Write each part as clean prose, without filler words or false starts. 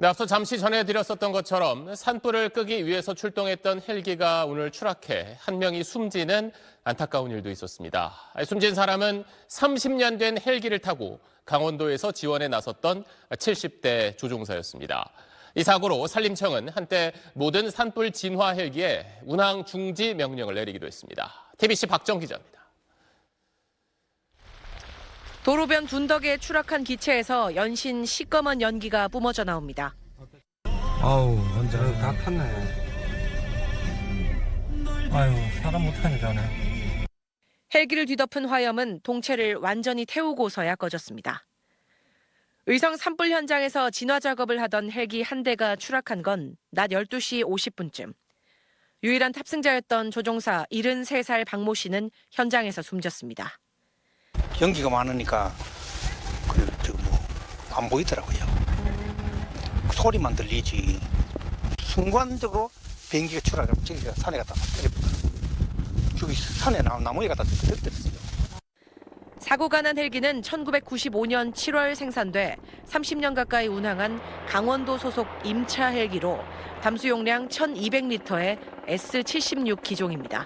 네, 앞서 잠시 전해드렸었던 것처럼 산불을 끄기 위해서 출동했던 헬기가 오늘 추락해 한 명이 숨지는 안타까운 일도 있었습니다. 숨진 사람은 30년 된 헬기를 타고 강원도에서 지원에 나섰던 70대 조종사였습니다. 이 사고로 산림청은 한때 모든 산불 진화 헬기에 운항 중지 명령을 내리기도 했습니다. TBC 박정 기자입니다. 도로변 둔덕에 추락한 기체에서 연신 시꺼먼 연기가 뿜어져 나옵니다. 아우, 완전 다 탔네. 아유, 사람 못하네, 저네. 헬기를 뒤덮은 화염은 동체를 완전히 태우고서야 꺼졌습니다. 의성 산불 현장에서 진화 작업을 하던 헬기 한 대가 추락한 건 낮 12시 50분쯤. 유일한 탑승자였던 조종사 73살 박모 씨는 현장에서 숨졌습니다. 연기가 많으니까 안 보이더라고요. 소리만 들리지. 순간적으로 비행기가 추락하고 저기가 산에 갖다 때려버렸어요. 저기 산에 나무에 갖다 떨어뜨렸어요. 사고가 난 헬기는 1995년 7월 생산돼 30년 가까이 운항한 강원도 소속 임차 헬기로 담수 용량 1,200리터의 S76 기종입니다.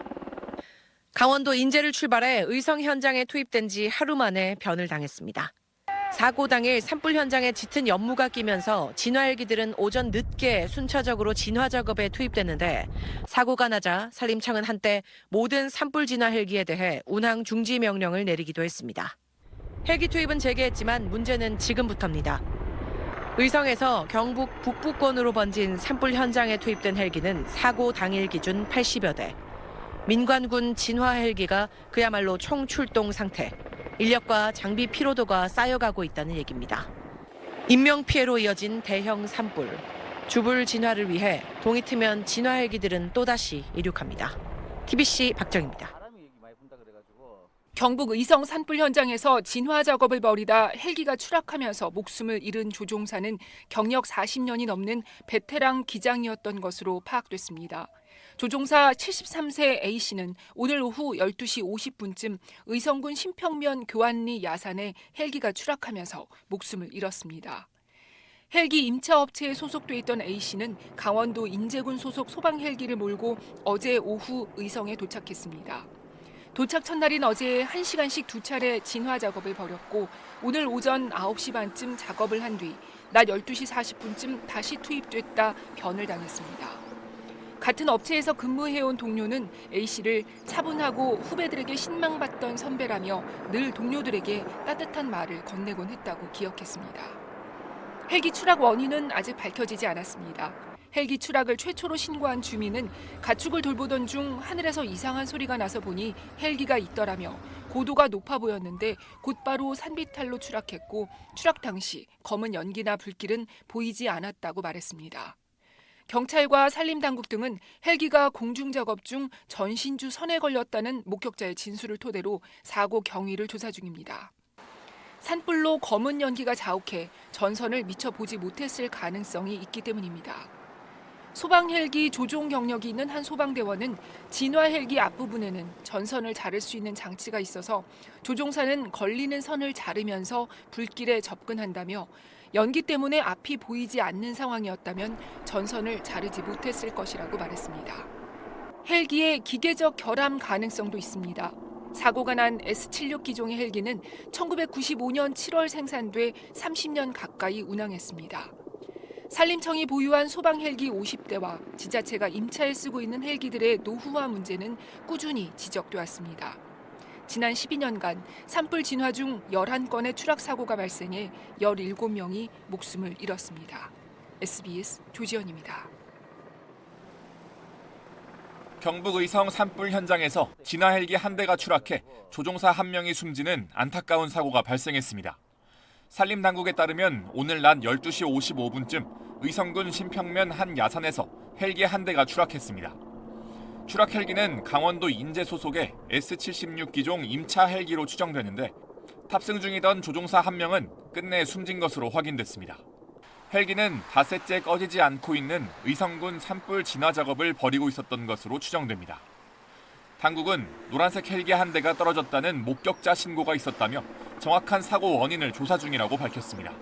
강원도 인제를 출발해 의성 현장에 투입된 지 하루 만에 변을 당했습니다. 사고 당일 산불 현장에 짙은 연무가 끼면서 진화 헬기들은 오전 늦게 순차적으로 진화 작업에 투입됐는데 사고가 나자 산림청은 한때 모든 산불 진화 헬기에 대해 운항 중지 명령을 내리기도 했습니다. 헬기 투입은 재개했지만 문제는 지금부터입니다. 의성에서 경북 북부권으로 번진 산불 현장에 투입된 헬기는 사고 당일 기준 80여 대. 민관군 진화 헬기가 그야말로 총출동 상태. 인력과 장비 피로도가 쌓여가고 있다는 얘기입니다. 인명피해로 이어진 대형 산불. 주불 진화를 위해 동이 트면 진화 헬기들은 또다시 이륙합니다. TBC 박정입니다. 경북 의성 산불 현장에서 진화 작업을 벌이다 헬기가 추락하면서 목숨을 잃은 조종사는 경력 40년이 넘는 베테랑 기장이었던 것으로 파악됐습니다. 조종사 73세 A씨는 오늘 오후 12시 50분쯤 의성군 신평면 교안리 야산에 헬기가 추락하면서 목숨을 잃었습니다. 헬기 임차업체에 소속돼 있던 A씨는 강원도 인제군 소속 소방 헬기를 몰고 어제 오후 의성에 도착했습니다. 도착 첫날인 어제 1시간씩 두 차례 진화 작업을 벌였고 오늘 오전 9시 반쯤 작업을 한 뒤 낮 12시 40분쯤 다시 투입됐다 변을 당했습니다. 같은 업체에서 근무해온 동료는 A씨를 차분하고 후배들에게 신망받던 선배라며 늘 동료들에게 따뜻한 말을 건네곤 했다고 기억했습니다. 헬기 추락 원인은 아직 밝혀지지 않았습니다. 헬기 추락을 최초로 신고한 주민은 가축을 돌보던 중 하늘에서 이상한 소리가 나서 보니 헬기가 있더라며 고도가 높아 보였는데 곧바로 산비탈로 추락했고 추락 당시 검은 연기나 불길은 보이지 않았다고 말했습니다. 경찰과 산림당국 등은 헬기가 공중작업 중 전신주 선에 걸렸다는 목격자의 진술을 토대로 사고 경위를 조사 중입니다. 산불로 검은 연기가 자욱해 전선을 미처 보지 못했을 가능성이 있기 때문입니다. 소방 헬기 조종 경력이 있는 한 소방대원은 진화 헬기 앞부분에는 전선을 자를 수 있는 장치가 있어서 조종사는 걸리는 선을 자르면서 불길에 접근한다며 연기 때문에 앞이 보이지 않는 상황이었다면 전선을 자르지 못했을 것이라고 말했습니다. 헬기의 기계적 결함 가능성도 있습니다. 사고가 난 S76 기종의 헬기는 1995년 7월 생산돼 30년 가까이 운항했습니다. 산림청이 보유한 소방 헬기 50대와 지자체가 임차에 쓰고 있는 헬기들의 노후화 문제는 꾸준히 지적돼 왔습니다. 지난 12년간 산불 진화 중 11건의 추락 사고가 발생해 17명이 목숨을 잃었습니다. SBS 조지연입니다. 경북 의성 산불 현장에서 진화 헬기 한 대가 추락해 조종사 한 명이 숨지는 안타까운 사고가 발생했습니다. 산림당국에 따르면 오늘 낮 12시 55분쯤 의성군 신평면 한 야산에서 헬기 한 대가 추락했습니다. 추락 헬기는 강원도 인제 소속의 S76 기종 임차 헬기로 추정되는데 탑승 중이던 조종사 한 명은 끝내 숨진 것으로 확인됐습니다. 헬기는 닷새째 꺼지지 않고 있는 의성군 산불 진화 작업을 벌이고 있었던 것으로 추정됩니다. 당국은 노란색 헬기 한 대가 떨어졌다는 목격자 신고가 있었다며 정확한 사고 원인을 조사 중이라고 밝혔습니다.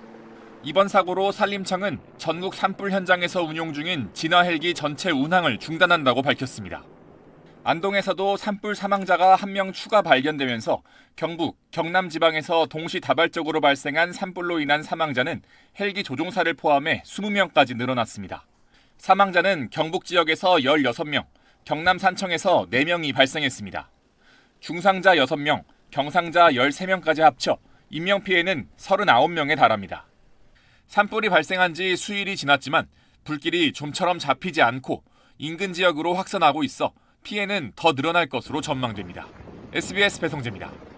이번 사고로 산림청은 전국 산불 현장에서 운용 중인 진화 헬기 전체 운항을 중단한다고 밝혔습니다. 안동에서도 산불 사망자가 1명 추가 발견되면서 경북, 경남 지방에서 동시다발적으로 발생한 산불로 인한 사망자는 헬기 조종사를 포함해 20명까지 늘어났습니다. 사망자는 경북 지역에서 16명, 경남 산청에서 4명이 발생했습니다. 중상자 6명, 경상자 13명까지 합쳐 인명피해는 39명에 달합니다. 산불이 발생한 지 수일이 지났지만 불길이 좀처럼 잡히지 않고 인근 지역으로 확산하고 있어 피해는 더 늘어날 것으로 전망됩니다. SBS 배성재입니다.